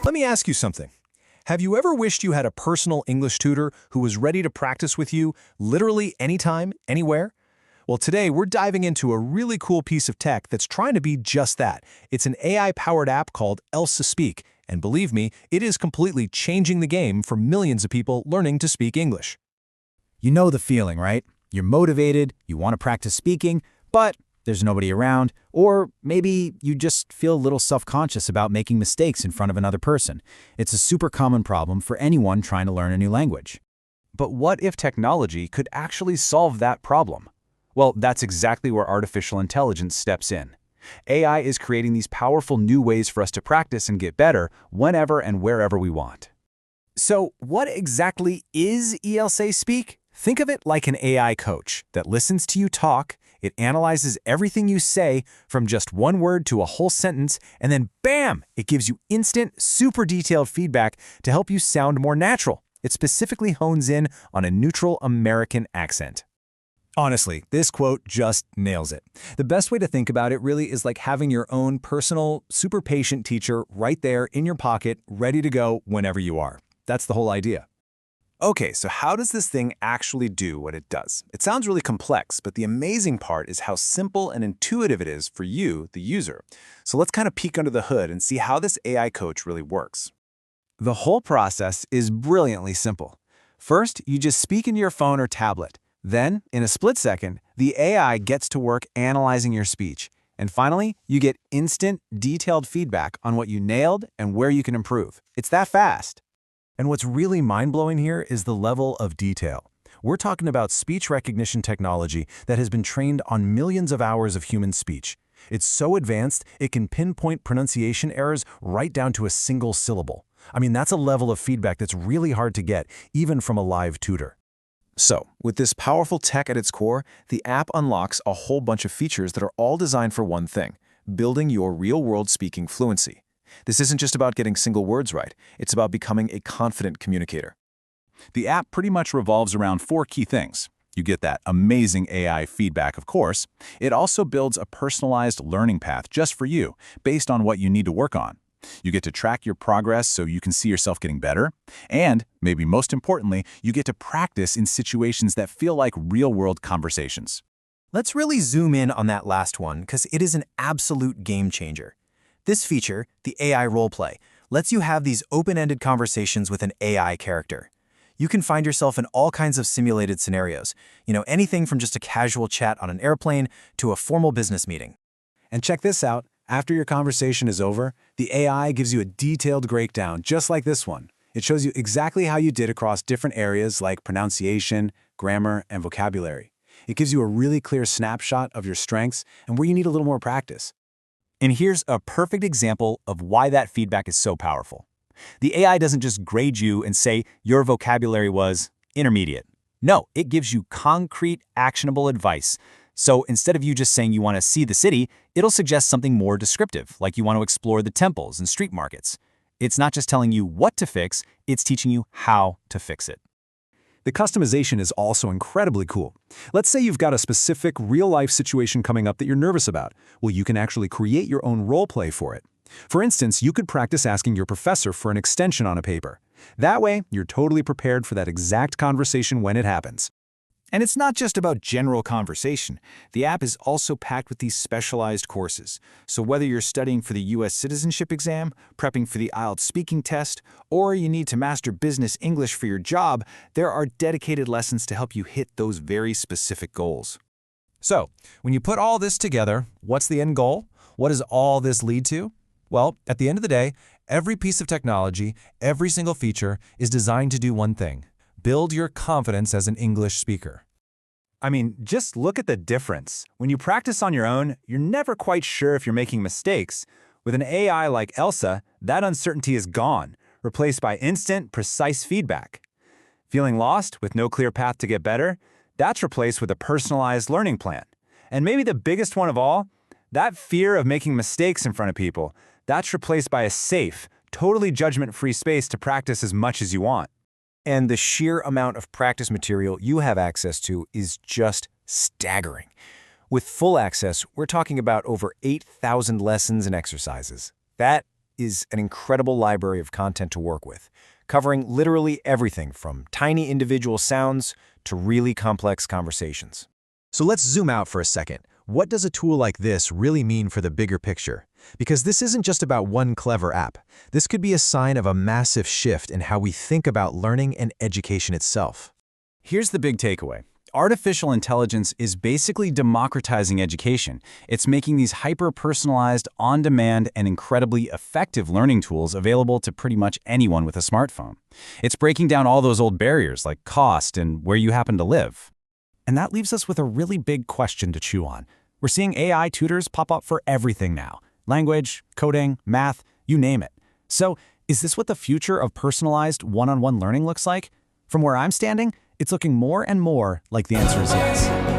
Let me ask you something. Have you ever wished you had a personal English tutor who was ready to practice with you literally anytime, anywhere? Well, today we're diving into a really cool piece of tech that's trying to be just that. It's an AI-powered app called Elsa Speak, and believe me, it is completely changing the game for millions of people learning to speak English. You know the feeling, right? You're motivated, you want to practice speaking, but there's nobody around, or maybe you just feel a little self-conscious about making mistakes in front of another person. It's a super common problem for anyone trying to learn a new language. But what if technology could actually solve that problem? Well, that's exactly where artificial intelligence steps in. AI is creating these powerful new ways for us to practice and get better whenever and wherever we want. So, what exactly is Elsa Speak? Think of it like an AI coach that listens to you talk. It analyzes everything you say from just one word to a whole sentence, and then bam! It gives you instant, super detailed feedback to help you sound more natural. It specifically hones in on a neutral American accent. Honestly, this quote just nails it. The best way to think about it really is like having your own personal, super patient teacher right there in your pocket, ready to go whenever you are. That's the whole idea. Okay, so how does this thing actually do what it does? It sounds really complex, but the amazing part is how simple and intuitive it is for you, the user. So let's kind of peek under the hood and see how this AI coach really works. The whole process is brilliantly simple. First, you just speak into your phone or tablet. Then, in a split second, the AI gets to work analyzing your speech. And finally, you get instant, detailed feedback on what you nailed and where you can improve. It's that fast. And what's really mind-blowing here is the level of detail. We're talking about speech recognition technology that has been trained on millions of hours of human speech. It's so advanced, it can pinpoint pronunciation errors right down to a single syllable. I mean, that's a level of feedback that's really hard to get, even from a live tutor. So, with this powerful tech at its core, the app unlocks a whole bunch of features that are all designed for one thing: building your real-world speaking fluency. This isn't just about getting single words right, it's about becoming a confident communicator. The app pretty much revolves around 4 key things. You get that amazing AI feedback, of course. It also builds a personalized learning path just for you, based on what you need to work on. You get to track your progress so you can see yourself getting better. And, maybe most importantly, you get to practice in situations that feel like real-world conversations. Let's really zoom in on that last one because it is an absolute game changer. This feature, the AI roleplay, lets you have these open-ended conversations with an AI character. You can find yourself in all kinds of simulated scenarios, anything from just a casual chat on an airplane to a formal business meeting. And check this out, after your conversation is over, the AI gives you a detailed breakdown just like this one. It shows you exactly how you did across different areas like pronunciation, grammar, and vocabulary. It gives you a really clear snapshot of your strengths and where you need a little more practice. And here's a perfect example of why that feedback is so powerful. The AI doesn't just grade you and say your vocabulary was intermediate. No, it gives you concrete, actionable advice. So instead of you just saying you want to see the city, it'll suggest something more descriptive, like you want to explore the temples and street markets. It's not just telling you what to fix, it's teaching you how to fix it. The customization is also incredibly cool. Let's say you've got a specific real-life situation coming up that you're nervous about. Well, you can actually create your own role play for it. For instance, you could practice asking your professor for an extension on a paper. That way, you're totally prepared for that exact conversation when it happens. And it's not just about general conversation. The app is also packed with these specialized courses. So whether you're studying for the U.S. citizenship exam, prepping for the IELTS speaking test, or you need to master business English for your job, there are dedicated lessons to help you hit those very specific goals. So, when you put all this together, what's the end goal? What does all this lead to? Well, at the end of the day, every piece of technology, every single feature is designed to do one thing: build your confidence as an English speaker. I mean, just look at the difference. When you practice on your own, you're never quite sure if you're making mistakes. With an AI like Elsa, that uncertainty is gone, replaced by instant, precise feedback. Feeling lost with no clear path to get better? That's replaced with a personalized learning plan. And maybe the biggest one of all, that fear of making mistakes in front of people, that's replaced by a safe, totally judgment-free space to practice as much as you want. And the sheer amount of practice material you have access to is just staggering. With full access, we're talking about over 8,000 lessons and exercises. That is an incredible library of content to work with, covering literally everything from tiny individual sounds to really complex conversations. So let's zoom out for a second. What does a tool like this really mean for the bigger picture? Because this isn't just about one clever app. This could be a sign of a massive shift in how we think about learning and education itself. Here's the big takeaway. Artificial intelligence is basically democratizing education. It's making these hyper-personalized, on-demand, and incredibly effective learning tools available to pretty much anyone with a smartphone. It's breaking down all those old barriers like cost and where you happen to live. And that leaves us with a really big question to chew on. We're seeing AI tutors pop up for everything now. Language, coding, math, you name it. So, is this what the future of personalized one-on-one learning looks like? From where I'm standing, it's looking more and more like the answer is yes.